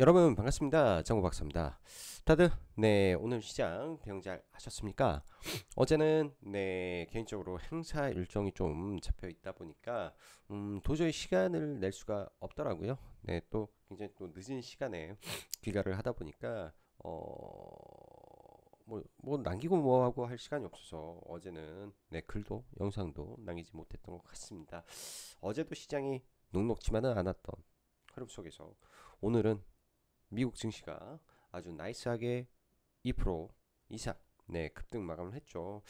여러분 반갑습니다. 정우 박사입니다. 다들 오늘 시장 대응 잘 하셨습니까? 어제는 개인적으로 행사 일정이 좀 잡혀 있다 보니까 도저히 시간을 낼 수가 없더라고요. 또 굉장히 또 늦은 시간에 귀가를 하다 보니까 뭐 남기고 뭐하고 할 시간이 없어서 어제는 글도 영상도 남기지 못했던 것 같습니다. 어제도 시장이 녹록지만은 않았던 흐름 속에서 오늘은 미국 증시가 아주 나이스하게 2% 이상 급등 마감을 했죠.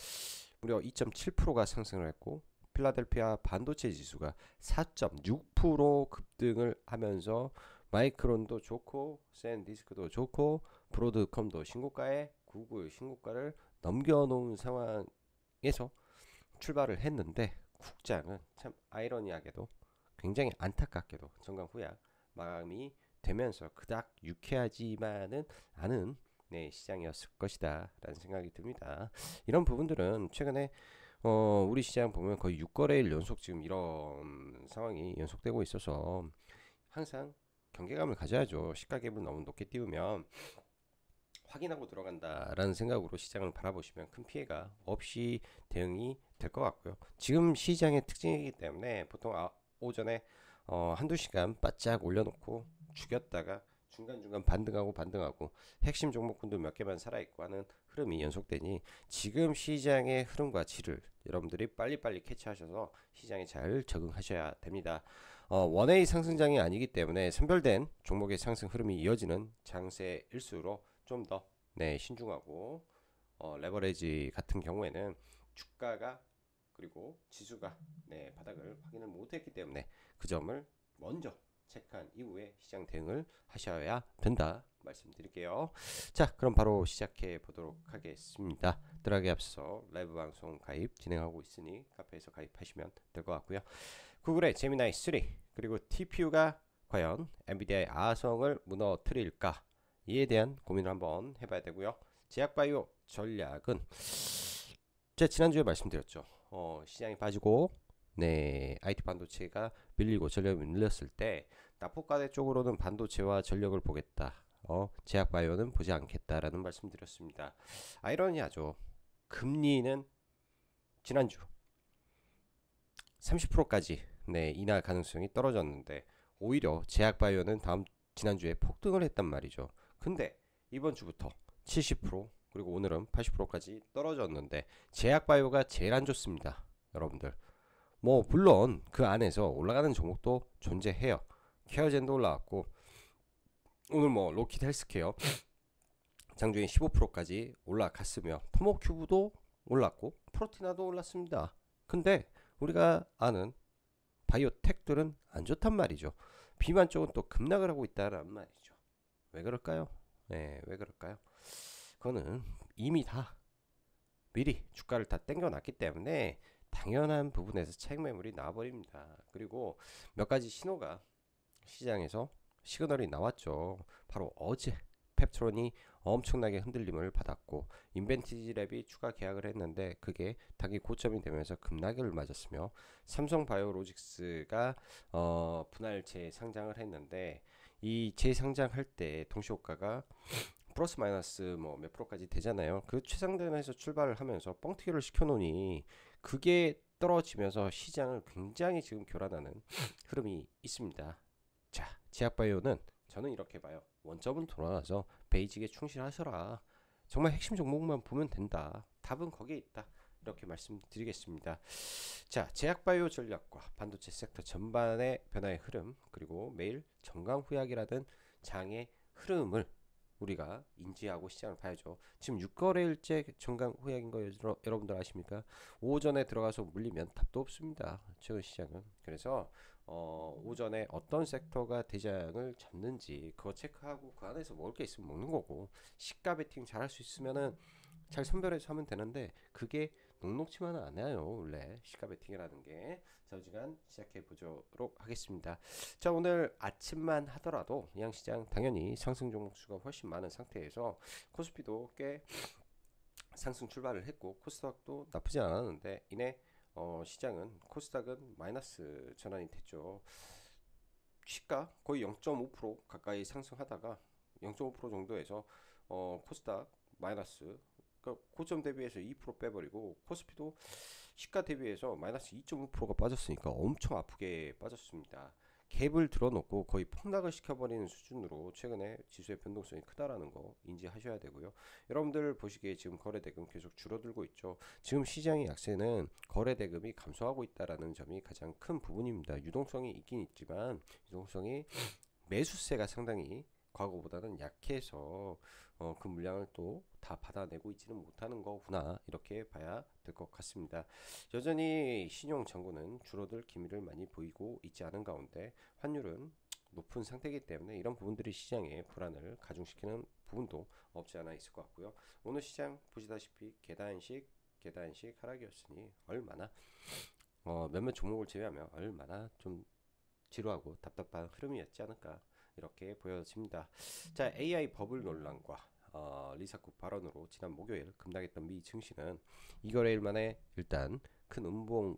무려 2.7%가 상승을 했고 필라델피아 반도체 지수가 4.6% 급등을 하면서 마이크론도 좋고 샌디스크도 좋고 브로드컴도 신고가에 구글 신고가를 넘겨놓은 상황에서 출발을 했는데 국장은 참 아이러니하게도 굉장히 안타깝게도 정강 후약 마감이 되면서 그닥 유쾌하지만은 않은 시장이었을 것이다 라는 생각이 듭니다. 이런 부분들은 최근에 우리 시장 보면 거의 6거래일 연속 지금 이런 상황이 연속되고 있어서 항상 경계감을 가져야죠. 시가갭을 너무 높게 띄우면 확인하고 들어간다라는 생각으로 시장을 바라보시면 큰 피해가 없이 대응이 될 것 같고요. 지금 시장의 특징이기 때문에 보통 오전에 한두 시간 바짝 올려놓고 죽였다가 중간중간 반등하고 핵심 종목군도 몇 개만 살아있고 하는 흐름이 연속되니 지금 시장의 흐름과 질을 여러분들이 빨리빨리 캐치하셔서 시장에 잘 적응하셔야 됩니다. 원웨이 상승장이 아니기 때문에 선별된 종목의 상승 흐름이 이어지는 장세일수록 좀 더 신중하고 레버리지 같은 경우에는 주가가 그리고 지수가 바닥을 확인을 못했기 때문에 그 점을 먼저 체크한 이후에 시장 대응을 하셔야 된다 말씀드릴게요. 자, 그럼 바로 시작해 보도록 하겠습니다. 들어가기 앞서 라이브 방송 가입 진행하고 있으니 카페에서 가입하시면 될 것 같고요. 구글의 제미나이 3 그리고 TPU가 과연 엔비디아의 아성을 무너뜨릴까 이에 대한 고민을 한번 해봐야 되고요. 제약바이오 전략은 제가 지난주에 말씀드렸죠. 시장이 빠지고 IT 반도체가 밀리고 전력이 밀렸을 때 납포가대 쪽으로는 반도체와 전력을 보겠다. 제약바이오는 보지 않겠다라는 말씀드렸습니다. 아이러니하죠. 금리는 지난주 30%까지 인하 가능성이 떨어졌는데 오히려 제약바이오는 지난주에 폭등을 했단 말이죠. 근데 이번 주부터 70% 그리고 오늘은 80%까지 떨어졌는데 제약바이오가 제일 안 좋습니다. 여러분들 뭐 물론 그 안에서 올라가는 종목도 존재해요. 케어젠도 올라왔고 오늘 뭐 로키드 헬스케어 장중에 15%까지 올라갔으며 토모큐브도 올랐고 프로티나도 올랐습니다. 근데 우리가 아는 바이오텍들은 안 좋단 말이죠. 비만 쪽은 또 급락을 하고 있다는 말이죠. 왜 그럴까요? 왜 그럴까요? 그거는 이미 다 미리 주가를 다 땡겨놨기 때문에 당연한 부분에서 차익 매물이 나와버립니다. 그리고 몇 가지 신호가 시장에서 시그널이 나왔죠. 바로 어제 펩트론이 엄청나게 흔들림을 받았고 인벤티지랩이 추가 계약을 했는데 그게 단기 고점이 되면서 급락을 맞았으며 삼성바이오로직스가 분할 재상장을 했는데 이 재상장할 때 동시효과가 플러스 마이너스 뭐 몇 프로까지 되잖아요. 그 최상단에서 출발을 하면서 뻥튀기를 시켜놓으니 그게 떨어지면서 시장을 굉장히 지금 교란하는 흐름이 있습니다. 자, 제약바이오는 저는 이렇게 봐요. 원점은 돌아가서 베이직에 충실하셔라. 정말 핵심 종목만 보면 된다. 답은 거기에 있다. 이렇게 말씀드리겠습니다. 자, 제약바이오 전략과 반도체 섹터 전반의 변화의 흐름 그리고 매일 정강 후약이라든 장의 흐름을 우리가 인지하고 시장을 봐야죠. 지금 6거래일째 정강 후약인 거 여러분들 아십니까? 오전에 들어가서 물리면 답도 없습니다. 최근 시장은. 그래서 오전에 어떤 섹터가 대장을 잡는지 그거 체크하고 그 안에서 먹을 게 있으면 먹는 거고 시가 베팅 잘 할 수 있으면은 잘 선별해서 하면 되는데 그게 녹록치만은 않아요. 원래 시가 베팅이라는 게. 자, 시간 시작해 보도록 하겠습니다. 자, 오늘 아침만 하더라도 양시장 당연히 상승 종목 수가 훨씬 많은 상태에서 코스피도 꽤 상승 출발을 했고 코스닥도 나쁘지 않았는데 이내 시장은 코스닥은 마이너스 전환이 됐죠. 시가 거의 0.5% 가까이 상승하다가 0.5% 정도에서 코스닥 마이너스, 그러니까 고점 대비해서 2% 빼버리고 코스피도 시가 대비해서 마이너스 2.5%가 빠졌으니까 엄청 아프게 빠졌습니다. 갭을 들어놓고 거의 폭락을 시켜버리는 수준으로 최근에 지수의 변동성이 크다라는 거 인지하셔야 되고요. 여러분들 보시기에 지금 거래대금 계속 줄어들고 있죠. 지금 시장의 약세는 거래대금이 감소하고 있다라는 점이 가장 큰 부분입니다. 유동성이 있긴 있지만 유동성이 매수세가 상당히 과거보다는 약해서 그 물량을 또 다 받아내고 있지는 못하는 거구나, 이렇게 봐야 될 것 같습니다. 여전히 신용 잔고는 줄어들 기미를 많이 보이고 있지 않은 가운데 환율은 높은 상태이기 때문에 이런 부분들이 시장의 불안을 가중시키는 부분도 없지 않아 있을 것 같고요. 오늘 시장 보시다시피 계단식 하락이었으니 얼마나 몇몇 종목을 제외하면 얼마나 좀 지루하고 답답한 흐름이었지 않을까, 이렇게 보여집니다. 자, AI 버블 논란과 리사쿠 발언으로 지난 목요일 급락했던 미 증시는 이거래일 만에 일단 큰 음봉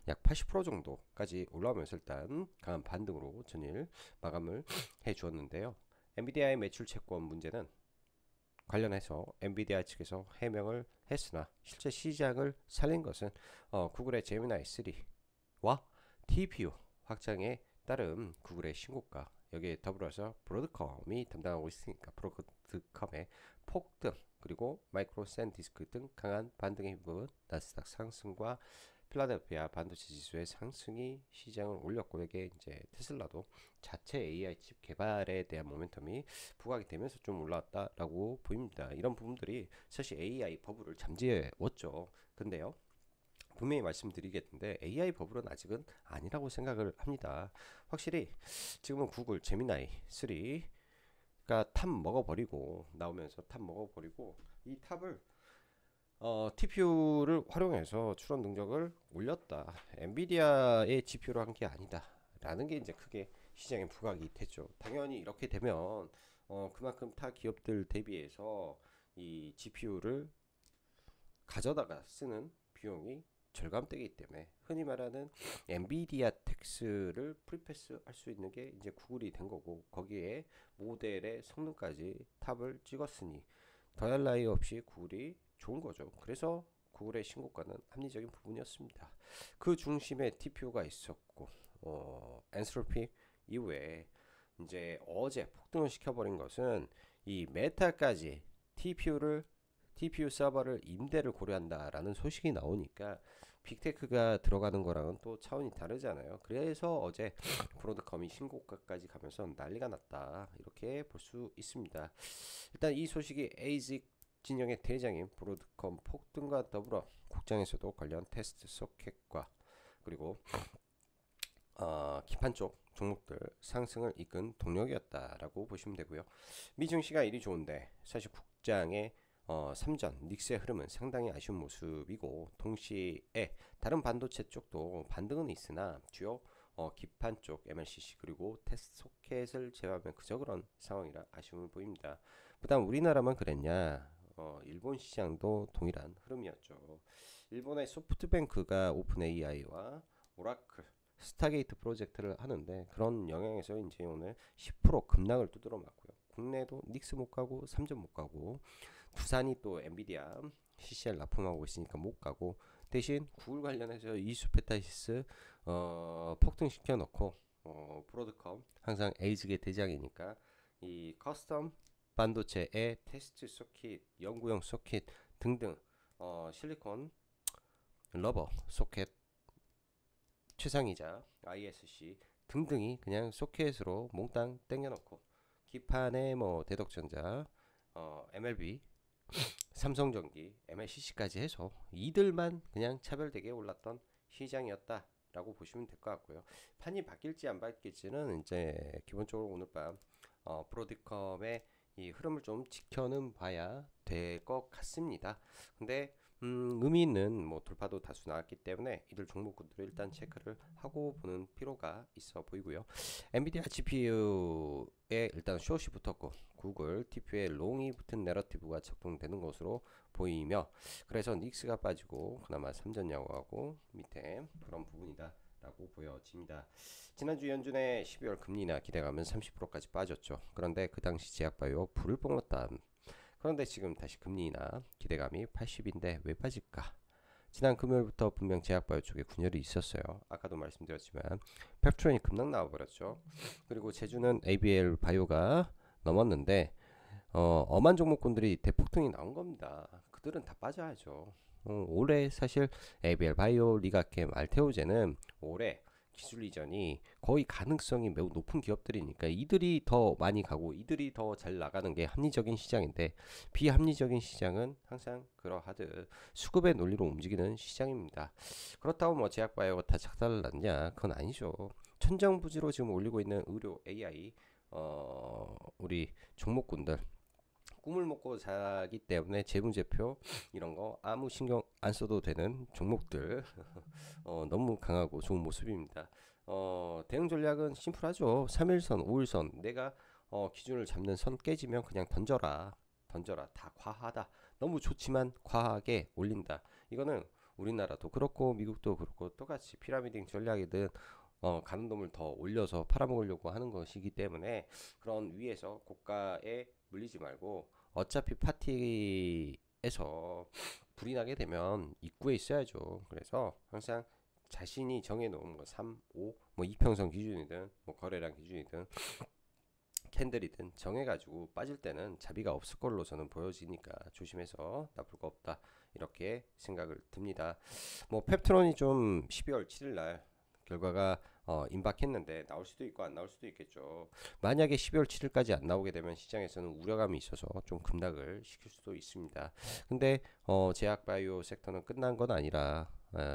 약 80% 정도까지 올라오면서 일단 강한 반등으로 전일 마감을 해 주었는데요. 엔비디아의 매출 채권 문제는 관련해서 엔비디아 측에서 해명을 했으나 실제 시장을 살린 것은 구글의 제미나이 3와 TPU 확장에 따른 구글의 신고가, 여기에 더불어서 브로드컴이 담당하고 있으니까 브로드컴의 폭등, 그리고 마이크로 샌디스크 등 강한 반등에 힘입은 나스닥 상승과 필라델피아 반도체 지수의 상승이 시장을 올렸고, 여기에 이제 테슬라도 자체 AI 칩 개발에 대한 모멘텀이 부각이 되면서 좀 올라왔다라고 보입니다. 이런 부분들이 사실 AI 버블을 잠재웠죠. 근데요, 분명히 말씀드리겠는데 AI 버블은 아직은 아니라고 생각을 합니다. 확실히 지금은 구글 제미나이 3가 탑 먹어버리고 나오면서 탑 먹어버리고 이 탑을 TPU를 활용해서 추론 능력을 올렸다. 엔비디아의 GPU로 한 게 아니다. 라는 게 이제 크게 시장에 부각이 됐죠. 당연히 이렇게 되면 그만큼 타 기업들 대비해서 이 GPU를 가져다가 쓰는 비용이 절감되기 때문에 흔히 말하는 엔비디아 텍스를 프리패스 할 수 있는 게 이제 구글이 된 거고, 거기에 모델의 성능까지 탑을 찍었으니 더할 나위 없이 구글이 좋은 거죠. 그래서 구글의 신고가는 합리적인 부분이었습니다. 그 중심에 TPU가 있었고 엔트로피 이후에 이제 어제 폭등을 시켜버린 것은 이 메타까지 TPU 서버를 임대를 고려한다라는 소식이 나오니까 빅테크가 들어가는 거랑은 또 차원이 다르잖아요. 그래서 어제 브로드컴이 신고가까지 가면서 난리가 났다, 이렇게 볼 수 있습니다. 일단 이 소식이 에이직 진영의 대장인 브로드컴 폭등과 더불어 국장에서도 관련 테스트 소켓과 그리고 기판 쪽 종목들 상승을 이끈 동력이었다라고 보시면 되고요. 미 증시가 일이 좋은데 사실 국장의 3전 닉스의 흐름은 상당히 아쉬운 모습이고, 동시에 다른 반도체 쪽도 반등은 있으나 주요 기판 쪽 MLCC 그리고 테스트 소켓을 제외하면 그저 그런 상황이라 아쉬움을 보입니다. 부담 우리나라만 그랬냐? 일본 시장도 동일한 흐름이었죠. 일본의 소프트뱅크가 오픈 AI와 오라클 스타게이트 프로젝트를 하는데, 그런 영향에서 이제 오늘 10% 급락을 두드러 맞고요. 국내도 닉스 못 가고 삼전 못 가고, 두산이 또 엔비디아 CCL 납품하고 있으니까 못 가고, 대신 구글 관련해서 이수페타시스 폭등시켜 놓고 브로드컴 항상 에이직의 대장이니까 이 커스텀 반도체의 테스트 소켓, 연구용 소켓 등등 실리콘 러버 소켓 최상위자 ISC 등등이 그냥 소켓으로 몽땅 땡겨놓고, 기판에 뭐 대덕전자, MLB, 삼성전기, MLCC까지 해서 이들만 그냥 차별되게 올랐던 시장이었다라고 보시면 될 것 같고요. 판이 바뀔지 안 바뀔지는 이제 기본적으로 오늘 밤 브로드컴의 이 흐름을 좀 지켜는 봐야 될 것 같습니다. 근데 의미 있는 뭐 돌파도 다수 나왔기 때문에 이들 종목군들을 일단 체크를 하고 보는 필요가 있어 보이고요. 엔비디아 GPU에 일단 숏이 붙었고 구글 TPU에 롱이 붙은 내러티브가 작동되는 것으로 보이며, 그래서 닉스가 빠지고 그나마 삼전 양호하고 밑에 그런 부분이다 라고 보여집니다. 지난주 연준의 12월 금리 인하 기대감은 30%까지 빠졌죠. 그런데 그 당시 제약바이오 불을 뿜었다. 그런데 지금 다시 금리 인하 기대감이 80인데 왜 빠질까? 지난 금요일부터 분명 제약바이오 쪽에 분열이 있었어요. 아까도 말씀드렸지만 펩트론이 급락 나와버렸죠. 그리고 제주는 ABL 바이오가 넘었는데 엄한 종목군들이 대폭등이 나온 겁니다. 그들은 다 빠져야죠. 올해 사실 ABL 바이오, 리가캠, 알테오제는 올해 기술 이전이 거의 가능성이 매우 높은 기업들이니까 이들이 더 많이 가고 이들이 더 잘 나가는 게 합리적인 시장인데, 비합리적인 시장은 항상 그러하듯 수급의 논리로 움직이는 시장입니다. 그렇다고 뭐 제약바이오가 다 작살을 났냐? 그건 아니죠. 천정부지로 지금 올리고 있는 의료 AI 우리 종목군들 꿈을 먹고 자기 때문에 재무제표 이런 거 아무 신경 안 써도 되는 종목들 너무 강하고 좋은 모습입니다. 대응 전략은 심플하죠. 3일선, 5일선 내가 기준을 잡는 선 깨지면 그냥 던져라. 다 과하다. 너무 좋지만 과하게 올린다. 이거는 우리나라도 그렇고 미국도 그렇고 똑같이 피라미딩 전략이든 가는 놈을 더 올려서 팔아먹으려고 하는 것이기 때문에 그런 위에서 고가에 물리지 말고 어차피 파티에서 불이 나게 되면 입구에 있어야죠. 그래서 항상 자신이 정해놓은 거 3, 5, 뭐 이평선 기준이든 뭐 거래량 기준이든 캔들이든 정해가지고 빠질 때는 자비가 없을 걸로 저는 보여지니까 조심해서 나쁠 거 없다 이렇게 생각을 듭니다. 뭐 펩트론이 좀 12월 7일 날 결과가 임박했는데 나올 수도 있고 안 나올 수도 있겠죠. 만약에 12월 7일까지 안 나오게 되면 시장에서는 우려감이 있어서 좀 급락을 시킬 수도 있습니다. 근데 제약바이오 섹터는 끝난 건 아니라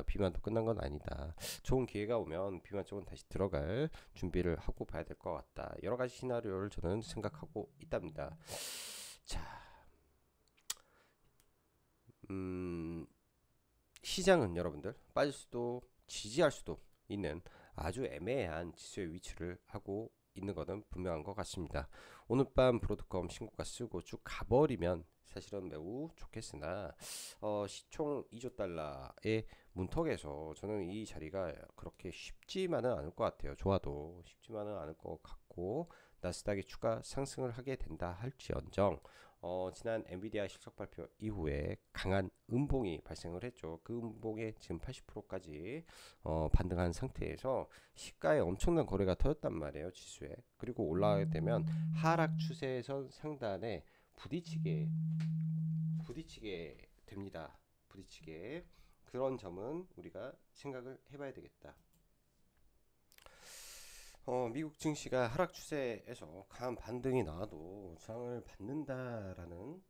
비만도 끝난 건 아니다. 좋은 기회가 오면 비만 쪽은 다시 들어갈 준비를 하고 봐야 될 것 같다. 여러 가지 시나리오를 저는 생각하고 있답니다. 자, 시장은 여러분들 빠질 수도 지지할 수도 있는 아주 애매한 지수의 위치를 하고 있는 것은 분명한 것 같습니다. 오늘 밤 브로드컴 신고가 쓰고 쭉 가버리면 사실은 매우 좋겠으나 시총 2조 달러의 문턱에서 저는 이 자리가 그렇게 쉽지만은 않을 것 같아요. 좋아도 쉽지만은 않을 것 같고 나스닥이 추가 상승을 하게 된다 할지언정 지난 엔비디아 실적 발표 이후에 강한 음봉이 발생을 했죠. 그 음봉에 지금 80%까지 반등한 상태에서 시가에 엄청난 거래가 터졌단 말이에요. 지수에. 그리고 올라가게 되면 하락 추세선 상단에 부딪히게 됩니다. 부딪히게. 그런 점은 우리가 생각을 해봐야 되겠다. 미국 증시가 하락 추세에서 강한 반등이 나와도 저항을 받는다라는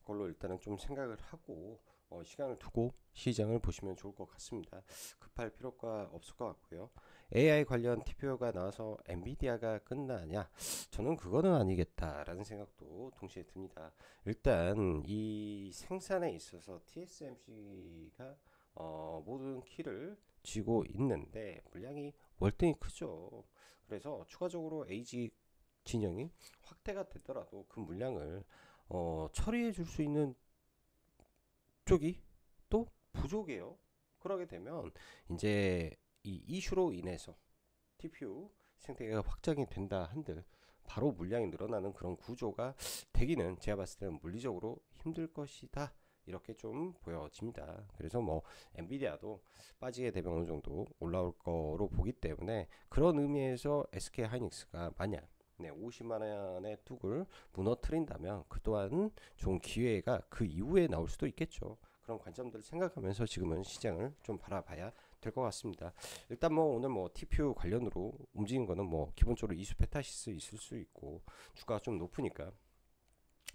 걸로 일단은 좀 생각을 하고 시간을 두고 시장을 보시면 좋을 것 같습니다. 급할 필요가 없을 것 같고요. AI 관련 TPO가 나와서 엔비디아가 끝나냐? 저는 그거는 아니겠다라는 생각도 동시에 듭니다. 일단 이 생산에 있어서 TSMC가 모든 키를 쥐고 있는데 물량이 월등히 크죠. 그래서 추가적으로 AG 진영이 확대가 되더라도 그 물량을 처리해 줄 수 있는 쪽이 또 부족해요. 그러게 되면 이제 이 이슈로 인해서 TPU 생태계가 확장이 된다 한들 바로 물량이 늘어나는 그런 구조가 되기는 제가 봤을 때는 물리적으로 힘들 것이다. 이렇게 좀 보여집니다. 그래서 뭐 엔비디아도 빠지게 되면 어느 정도 올라올 거로 보기 때문에 그런 의미에서 SK 하이닉스가 만약 50만 원의 뚝을 무너뜨린다면 그 또한 좋은 기회가 그 이후에 나올 수도 있겠죠. 그런 관점들을 생각하면서 지금은 시장을 좀 바라봐야 될 것 같습니다. 일단 뭐 오늘 뭐 TPU 관련으로 움직인 거는 뭐 기본적으로 이수 페타시스 있을 수 있고 주가가 좀 높으니까.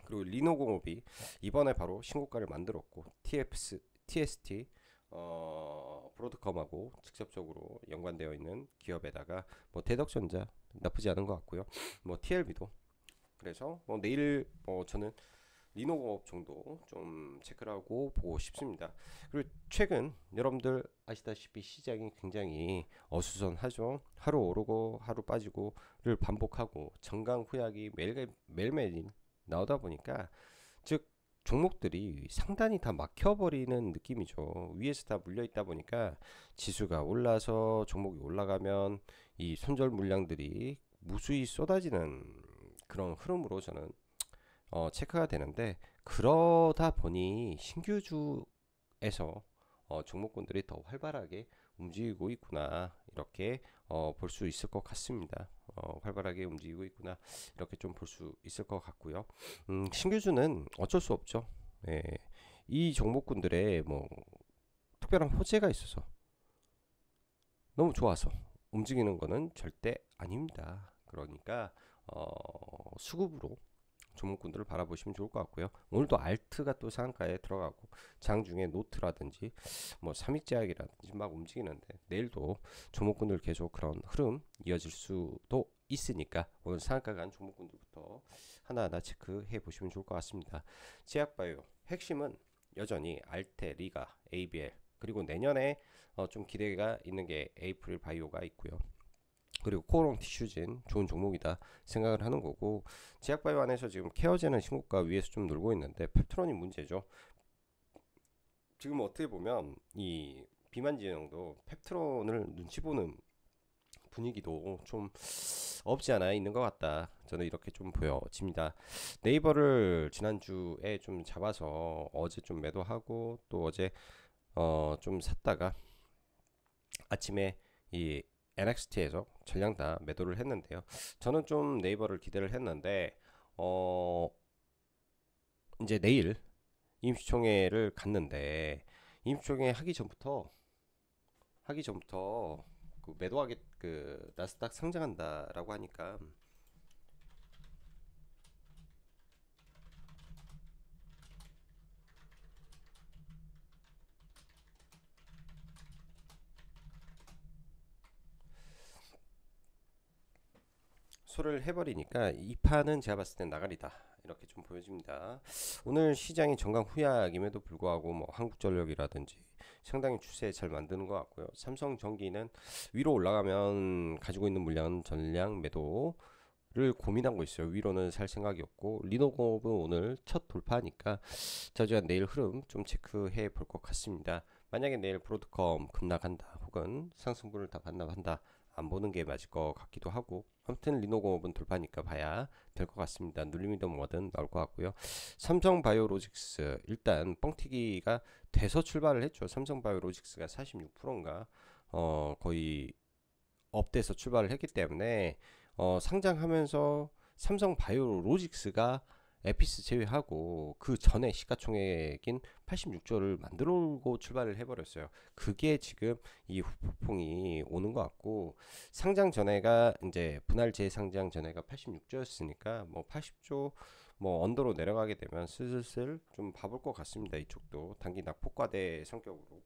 그리고 리노공업이 이번에 바로 신고가를 만들었고 TST 브로드컴하고 직접적으로 연관되어 있는 기업에다가 뭐 대덕전자 나쁘지 않은 것 같고요. 뭐 TLB도 그래서 뭐 내일 저는 리노공업 정도 좀 체크를 하고 보고 싶습니다. 그리고 최근 여러분들 아시다시피 시장이 굉장히 어수선하죠. 하루 오르고 하루 빠지고를 반복하고 정강 후약이 매일매일 나오다 보니까 즉 종목들이 상단이 다 막혀버리는 느낌이죠. 위에서 다 물려있다 보니까 지수가 올라서 종목이 올라가면 이 손절 물량들이 무수히 쏟아지는 그런 흐름으로 저는 체크가 되는데, 그러다 보니 신규주에서 종목군들이 더 활발하게 움직이고 있구나, 이렇게 볼 수 있을 것 같습니다. 활발하게 움직이고 있구나, 이렇게 좀 볼 수 있을 것 같고요. 신규주는 어쩔 수 없죠. 예, 이 종목군들의 뭐 특별한 호재가 있어서 너무 좋아서 움직이는 거는 절대 아닙니다. 그러니까 수급으로 종목군들을 바라보시면 좋을 것 같고요. 오늘도 알트가 또 상한가에 들어가고, 장중에 노트라든지 뭐 삼익제약이라든지 막 움직이는데, 내일도 종목군들 계속 그런 흐름 이어질 수도 있으니까 오늘 상한가 간 종목군들부터 하나하나 체크해 보시면 좋을 것 같습니다. 제약바이오 핵심은 여전히 알테, 리가, ABL, 그리고 내년에 좀 기대가 있는 게 에이프릴 바이오가 있고요. 그리고 코오롱 티슈진 좋은 종목이다 생각을 하는 거고, 제약바이오 안에서 지금 케어제는 신고가 위에서 좀 놀고 있는데 펩트론이 문제죠. 지금 어떻게 보면 이 비만 진영도 펩트론을 눈치 보는 분위기도 좀 없지 않아 있는 것 같다, 저는 이렇게 좀 보여집니다. 네이버를 지난주에 좀 잡아서 어제 좀 매도하고, 또 어제 좀 샀다가 아침에 이 NXT에서 전량 다 매도를 했는데요. 저는 좀 네이버를 기대를 했는데 이제 내일 임시총회를 갔는데, 임시총회 하기 전부터 그 매도하게, 그 나스닥 상장한다라고 하니까 소를 해버리니까 이 판은 제가 봤을 땐 나가리다, 이렇게 좀 보여집니다. 오늘 시장이 정강 후약임에도 불구하고 뭐 한국전력이라든지 상당히 추세 잘 만드는 것 같고요. 삼성전기는 위로 올라가면 가지고 있는 물량은 전량 매도를 고민하고 있어요. 위로는 살 생각이 없고, 리노공업은 오늘 첫 돌파니까 저주한 내일 흐름 좀 체크해 볼 것 같습니다. 만약에 내일 브로드컴 급락한다, 혹은 상승분을 다 반납한다, 안 보는 게 맞을 것 같기도 하고, 아무튼 리노공업은 돌파니까 봐야 될 것 같습니다. 눌림이든 뭐든 나올 것 같고요. 삼성바이오로직스 일단 뻥튀기가 돼서 출발을 했죠. 삼성바이오로직스가 46%인가 거의 업돼서 출발을 했기 때문에 상장하면서 삼성바이오로직스가 에피스 제외하고 그 전에 시가총액인 86조를 만들고 출발을 해버렸어요. 그게 지금 이 후폭풍이 오는 것 같고, 상장 전에가 이제 분할 재상장 전에가 86조였으니까 뭐 80조 뭐 언더로 내려가게 되면 슬슬 좀 봐볼 것 같습니다. 이쪽도 단기 낙폭과대 성격으로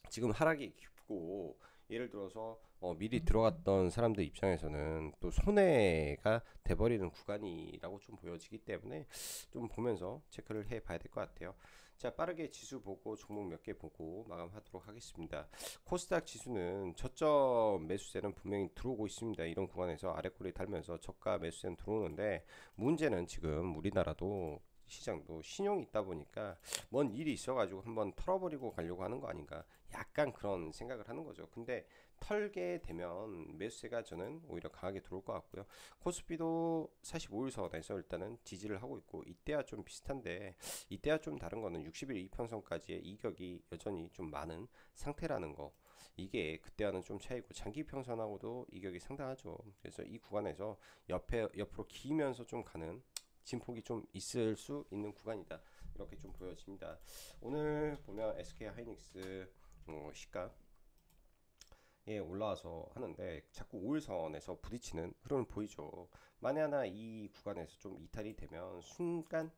지금 하락이 깊고, 예를 들어서 미리 들어갔던 사람들 입장에서는 또 손해가 돼버리는 구간이라고 좀 보여지기 때문에 좀 보면서 체크를 해봐야 될 것 같아요. 자, 빠르게 지수 보고 종목 몇 개 보고 마감하도록 하겠습니다. 코스닥 지수는 저점 매수세는 분명히 들어오고 있습니다. 이런 구간에서 아래꼬리 달면서 저가 매수세는 들어오는데, 문제는 지금 우리나라도 시장도 신용이 있다 보니까 뭔 일이 있어가지고 한번 털어버리고 가려고 하는 거 아닌가, 약간 그런 생각을 하는 거죠. 근데 털게 되면 매수세가 저는 오히려 강하게 들어올 것 같고요. 코스피도 45일 선에서 일단은 지지를 하고 있고, 이때와 좀 비슷한데, 이때와 좀 다른 거는 60일 이평선까지의 이격이 여전히 좀 많은 상태라는 거, 이게 그때와는 좀 차이고, 장기 평선하고도 이격이 상당하죠. 그래서 이 구간에서 옆으로 기면서 좀 가는 진폭이 좀 있을 수 있는 구간이다, 이렇게 좀 보여집니다. 오늘 보면 SK 하이닉스 시가 올라와서 하는데 자꾸 5일선에서 부딪히는 흐름을 보이죠. 만에 하나 이 구간에서 좀 이탈이 되면 순간에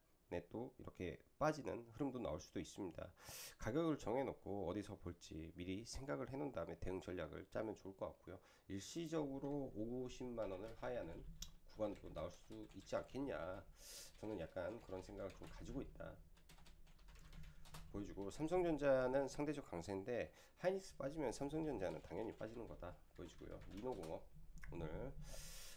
또 이렇게 빠지는 흐름도 나올 수도 있습니다. 가격을 정해놓고 어디서 볼지 미리 생각을 해놓은 다음에 대응 전략을 짜면 좋을 것 같고요. 일시적으로 50만원을 하회하는 구간도 나올 수 있지 않겠냐, 저는 약간 그런 생각을 좀 가지고 있다 보여주고, 삼성전자는 상대적 강세인데 하이닉스 빠지면 삼성전자는 당연히 빠지는 거다 보여주고요. 리노공업 오늘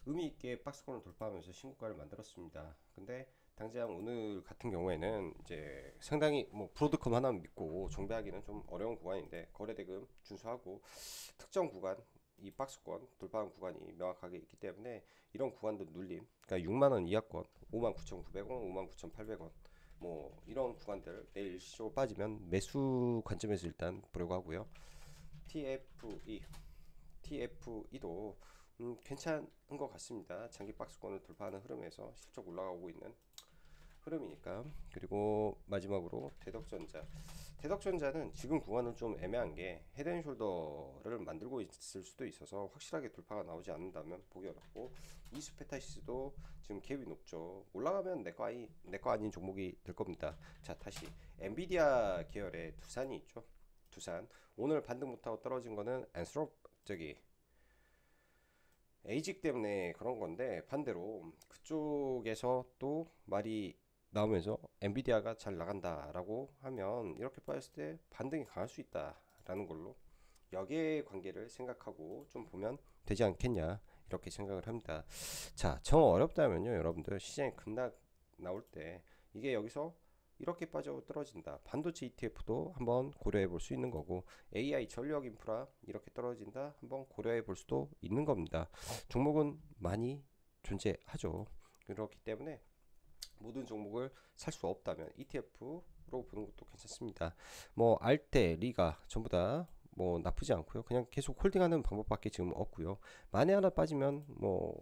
의미 있게 박스권을 돌파하면서 신고가를 만들었습니다. 근데 당장 오늘 같은 경우에는 이제 상당히 뭐 브로드컴 하나 믿고 정배하기는 좀 어려운 구간인데 거래대금 준수하고 특정 구간 이 박스권 돌파한 구간이 명확하게 있기 때문에 이런 구간도 눌림. 그러니까 6만 원 이하권 59,900원, 59,800원 뭐 이런 구간들 내일 일시적으로 빠지면 매수 관점에서 일단 보려고 하고요. TFE도 괜찮은 것 같습니다. 장기 박스권을 돌파하는 흐름에서 실적 올라가고 있는 흐름이니까. 그리고 마지막으로 대덕전자는 지금 구간은 좀 애매한 게 헤드앤숄더를 만들고 있을 수도 있어서 확실하게 돌파가 나오지 않는다면 보기 어렵고, 이수페타시스도 지금 갭이 높죠. 올라가면 내거 아닌 종목이 될 겁니다. 자, 다시 엔비디아 계열의 두산이 있죠. 두산 오늘 반등 못하고 떨어진 거는 안스롭 저기 에이직 때문에 그런 건데, 반대로 그쪽에서 또 말이 나오면서 엔비디아가 잘 나간다라고 하면 이렇게 빠졌을 때 반등이 강할 수 있다라는 걸로 역의 관계를 생각하고 좀 보면 되지 않겠냐, 이렇게 생각을 합니다. 자, 정 어렵다면요, 여러분들 시장에 급락 나올 때 이게 여기서 이렇게 빠져 떨어진다, 반도체 ETF도 한번 고려해 볼 수 있는 거고, AI 전력 인프라 이렇게 떨어진다 한번 고려해 볼 수도 있는 겁니다. 종목은 많이 존재하죠. 그렇기 때문에 모든 종목을 살 수 없다면 ETF로 보는 것도 괜찮습니다. 뭐 알테, 리가 전부 다 뭐 나쁘지 않고요. 그냥 계속 홀딩하는 방법밖에 지금 없고요. 만에 하나 빠지면 뭐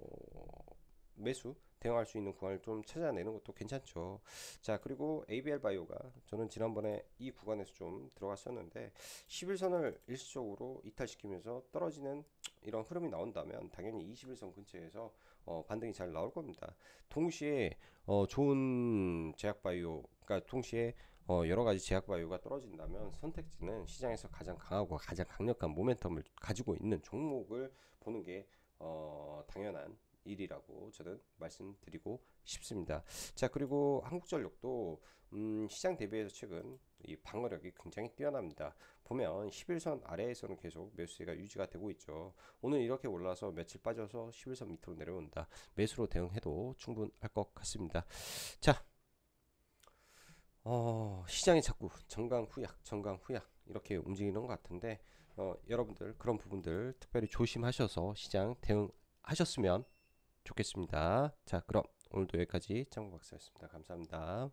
매수 대응할 수 있는 구간을 좀 찾아내는 것도 괜찮죠. 자, 그리고 ABL 바이오가 저는 지난번에 이 구간에서 좀 들어갔었는데 11선을 일시적으로 이탈시키면서 떨어지는 이런 흐름이 나온다면 당연히 21선 근처에서 반등이 잘 나올 겁니다. 동시에 좋은 제약 바이오, 그러니까 동시에 여러 가지 제약 바이오가 떨어진다면 선택지는 시장에서 가장 강하고 가장 강력한 모멘텀을 가지고 있는 종목을 보는 게 당연한 일이라고 저는 말씀드리고 싶습니다. 자, 그리고 한국전력도 시장 대비해서 최근 이 방어력이 굉장히 뛰어납니다. 보면 11선 아래에서는 계속 매수세가 유지가 되고 있죠. 오늘 이렇게 올라서 며칠 빠져서 11선 밑으로 내려온다, 매수로 대응해도 충분할 것 같습니다. 자, 시장이 자꾸 정강 후약 이렇게 움직이는 것 같은데, 여러분들 그런 부분들 특별히 조심하셔서 시장 대응하셨으면 좋겠습니다. 자, 그럼 오늘도 여기까지 짱구 박사였습니다. 감사합니다.